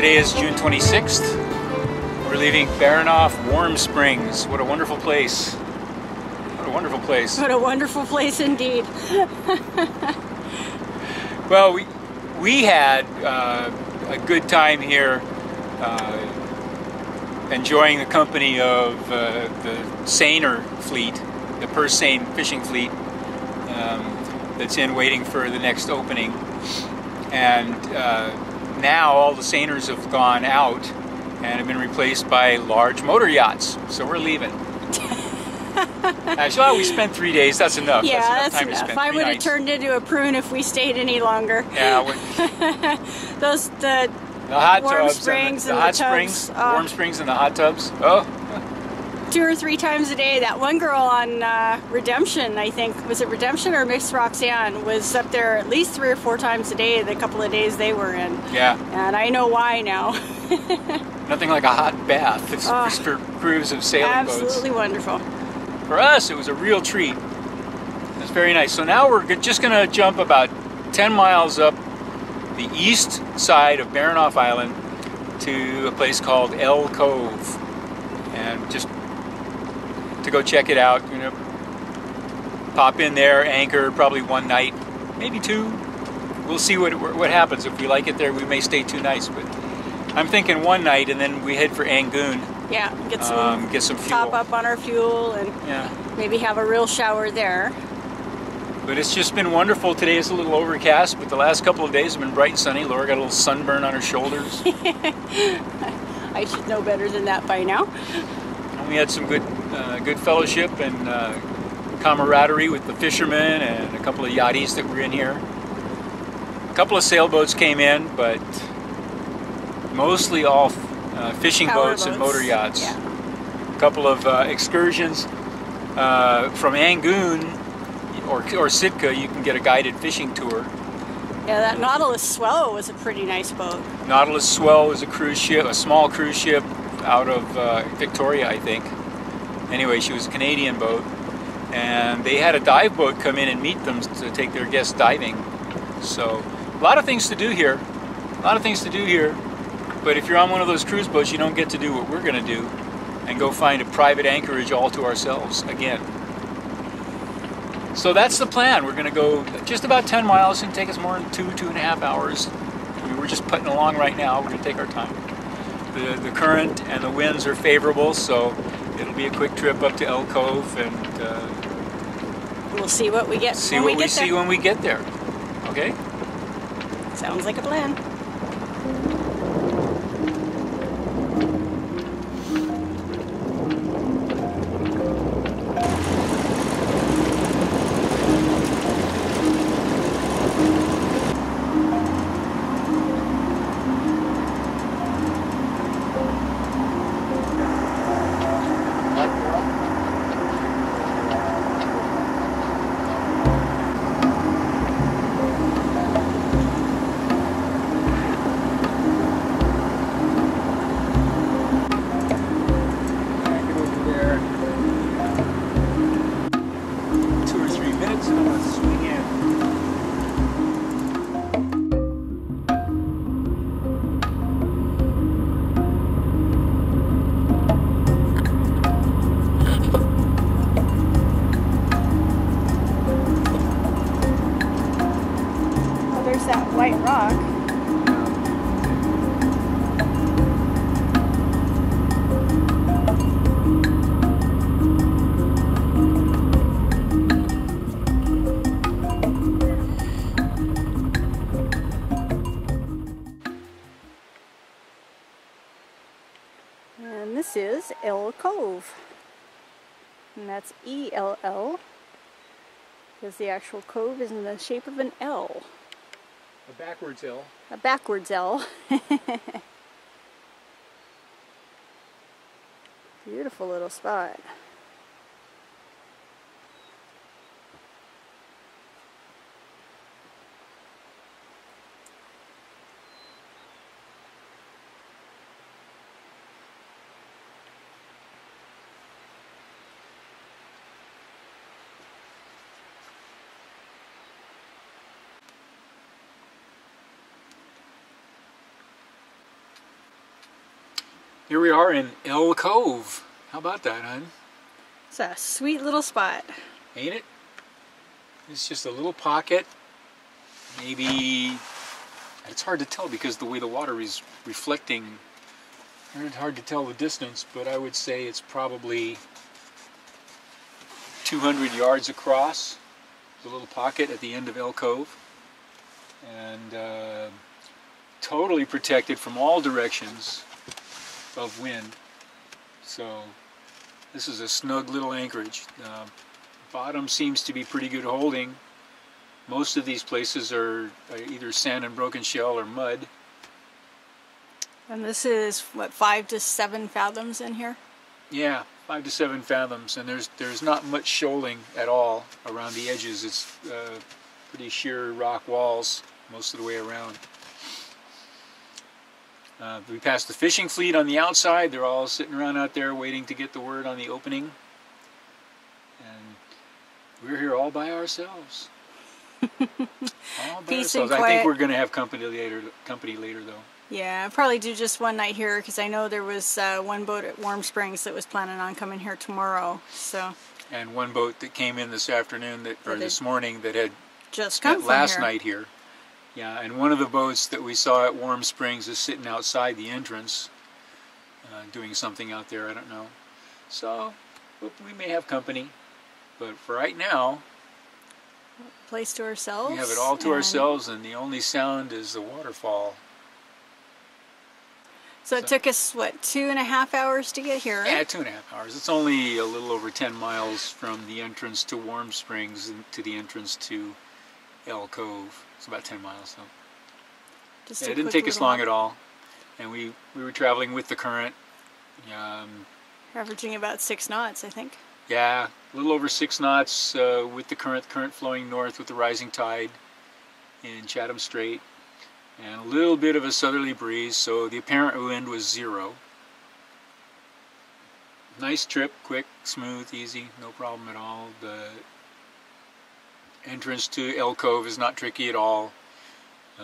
Today is June 26th. We're leaving Baranof Warm Springs. What a wonderful place. What a wonderful place. What a wonderful place indeed. Well, we had a good time here enjoying the company of the seiner fleet, the purse seine fishing fleet that's in waiting for the next opening. And now all the seiners have gone out and have been replaced by large motor yachts. So we're leaving. Actually, we spent 3 days. That's enough. Yeah, that's enough. Time to spend I 3 would have nights. turned into a prune if we stayed any longer. Yeah. The hot warm tubs springs and the and hot the tubs. springs, warm springs and the hot tubs. Oh. 2 or 3 times a day. That one girl on Redemption, I think, was it Redemption or Miss Roxanne, was up there at least 3 or 4 times a day the couple of days they were in. Yeah. And I know why now. Nothing like a hot bath. It's for crews of sailing boats. Absolutely wonderful. For us, it was a real treat. It's very nice. So now we're just going to jump about 10 miles up the east side of Baranof Island to a place called Ell Cove. And just to go check it out, you know, pop in there, anchor probably 1 night, maybe 2. We'll see what happens. If we like it there, we may stay 2 nights. But I'm thinking 1 night, and then we head for Angoon. Yeah, get some fuel. Top up on our fuel, and maybe have a real shower there. But it's just been wonderful. Today is a little overcast, but the last couple of days have been bright and sunny. Laura got a little sunburn on her shoulders. I should know better than that by now. And we had some good fellowship and camaraderie with the fishermen and a couple of yachties that were in here. A couple of sailboats came in, but mostly all fishing boats and motor yachts. Yeah. A couple of excursions from Angoon or Sitka. You can get a guided fishing tour. Yeah, that Nautilus Swell was a pretty nice boat. Nautilus Swell was a cruise ship, a small cruise ship out of Victoria, I think. Anyway, she was a Canadian boat, and they had a dive boat come in and meet them to take their guests diving. So, a lot of things to do here. A lot of things to do here. But if you're on one of those cruise boats, you don't get to do what we're going to do and go find a private anchorage all to ourselves again. So that's the plan. We're going to go just about 10 miles. It's going to take us more than 2.5 hours. I mean, we're just putting along right now. We're going to take our time. The current and the winds are favorable, so it'll be a quick trip up to Ell Cove, and we'll see what we get when we get there. Okay? Sounds like a plan. That white rock. And this is Ell Cove. And that's E-L-L, because the actual cove is in the shape of an L. A backwards L. A backwards L. Beautiful little spot. Here we are in Ell Cove. How about that, hon? It's a sweet little spot. Ain't it? It's just a little pocket. Maybe, it's hard to tell because the way the water is reflecting. It's hard to tell the distance, but I would say it's probably 200 yards across. The little pocket at the end of Ell Cove. And totally protected from all directions of wind. So this is a snug little anchorage. Bottom seems to be pretty good holding. Most of these places are either sand and broken shell or mud. And this is, what, 5 to 7 fathoms in here? Yeah, 5 to 7 fathoms. And there's not much shoaling at all around the edges. It's pretty sheer rock walls most of the way around. We passed the fishing fleet on the outside. They're all sitting around out there waiting to get the word on the opening. And we're here all by ourselves. All by ourselves. I think we're going to have company later though. Yeah, I'll probably do just one night here because I know there was one boat at Warm Springs that was planning on coming here tomorrow. So. And one boat that came in this afternoon, or this morning, that had just come from last night here. Yeah, and one of the boats that we saw at Warm Springs is sitting outside the entrance, doing something out there, I don't know. So, we may have company, but for right now, place to ourselves. We have it all to ourselves, and the only sound is the waterfall. So it took us, what, 2.5 hours to get here? Yeah, 2.5 hours. It's only a little over 10 miles from the entrance to Warm Springs to the entrance to Ell Cove. It's about 10 miles, though. Just it didn't take us long at all. And we were traveling with the current. Averaging about 6 knots, I think. Yeah, a little over 6 knots with the current flowing north with the rising tide in Chatham Strait. And a little bit of a southerly breeze, so the apparent wind was 0. Nice trip, quick, smooth, easy, no problem at all. The entrance to Ell Cove is not tricky at all.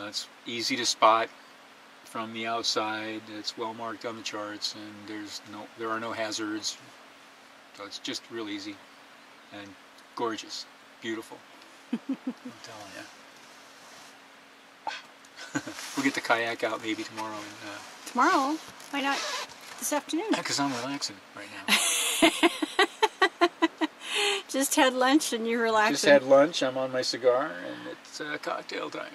It's easy to spot from the outside. It's well marked on the charts, and there are no hazards. So it's just real easy and gorgeous, beautiful. I'm telling you. We'll get the kayak out maybe tomorrow. Tomorrow? Why not this afternoon? Because I'm relaxing right now. Just had lunch and you're relaxing. Just had lunch, I'm on my cigar, and it's cocktail time.